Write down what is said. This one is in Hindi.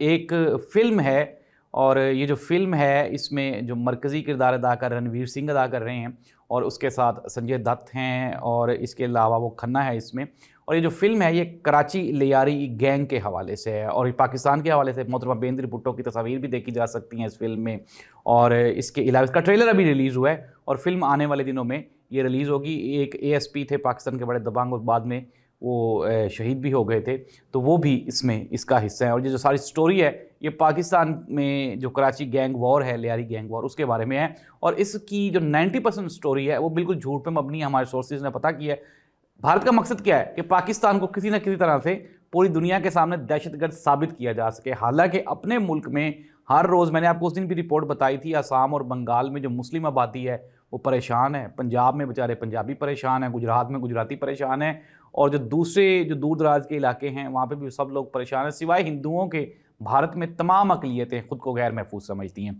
एक फ़िल्म है और ये जो फ़िल्म है इसमें जो मरकज़ी किरदार अदा कर रणवीर सिंह अदा कर रहे हैं और उसके साथ संजय दत्त हैं और इसके अलावा वो खन्ना है इसमें। और ये जो फ़िल्म है ये कराची लियारी गैंग के हवाले से है और ये पाकिस्तान के हवाले से मोहतरमा बेनज़ीर भुट्टो की तस्वीर भी देखी जा सकती हैं इस फ़िल्म में। और इसके अलावा इसका ट्रेलर अभी रिलीज़ हुआ है और फ़िल्म आने वाले दिनों में ये रिलीज़ होगी। एक एएसपी थे पाकिस्तान के बड़े दबंग और बाद में वो शहीद भी हो गए थे, तो वो भी इसमें इसका हिस्सा है। और ये जो सारी स्टोरी है ये पाकिस्तान में जो कराची गैंग वॉर है, लियारी गैंग वॉर, उसके बारे में है। और इसकी जो 90% स्टोरी है वो बिल्कुल झूठ पे मबनी है, हमारे सोर्सेज ने पता किया है। भारत का मकसद क्या है कि पाकिस्तान को किसी न किसी तरह से पूरी दुनिया के सामने दहशतगर्द साबित किया जा सके। हालांकि अपने मुल्क में हर रोज़, मैंने आपको उस दिन भी रिपोर्ट बताई थी, असम और बंगाल में जो मुस्लिम आबादी है वो परेशान है। पंजाब में बेचारे पंजाबी परेशान हैं, गुजरात में गुजराती परेशान हैं और जो दूसरे जो दूर दराज के इलाके हैं वहाँ पे भी सब लोग परेशान हैं। सिवाय हिंदुओं के भारत में तमाम अक़लियतें खुद को गैर महफूज समझती हैं।